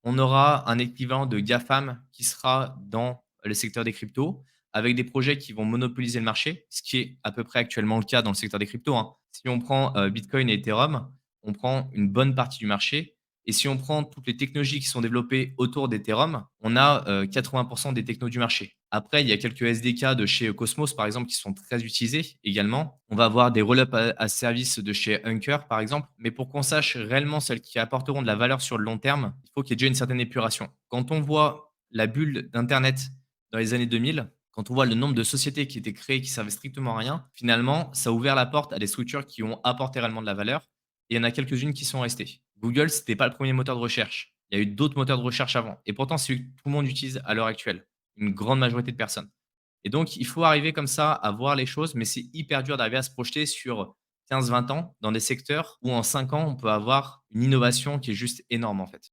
on aura un équivalent de GAFAM qui sera dans le secteur des cryptos, avec des projets qui vont monopoliser le marché, ce qui est à peu près actuellement le cas dans le secteur des cryptos, hein. Si on prend, Bitcoin et Ethereum, on prend une bonne partie du marché et si on prend toutes les technologies qui sont développées autour d'Ethereum, on a, 80 des technos du marché. Après, il y a quelques SDK de chez Cosmos, par exemple, qui sont très utilisés également. On va avoir des roll-up as service de chez Anchor, par exemple. Mais pour qu'on sache réellement celles qui apporteront de la valeur sur le long terme, il faut qu'il y ait déjà une certaine épuration. Quand on voit la bulle d'internet dans les années 2000, quand on voit le nombre de sociétés qui étaient créées, qui servaient strictement à rien, finalement, ça a ouvert la porte à des structures qui ont apporté réellement de la valeur et il y en a quelques-unes qui sont restées. Google, c'était pas le premier moteur de recherche. Il y a eu d'autres moteurs de recherche avant et pourtant, c'est celui que tout le monde utilise à l'heure actuelle, une grande majorité de personnes. Et donc, il faut arriver comme ça à voir les choses, mais c'est hyper dur d'arriver à se projeter sur 15-20 ans dans des secteurs où en 5 ans, on peut avoir une innovation qui est juste énorme, en fait.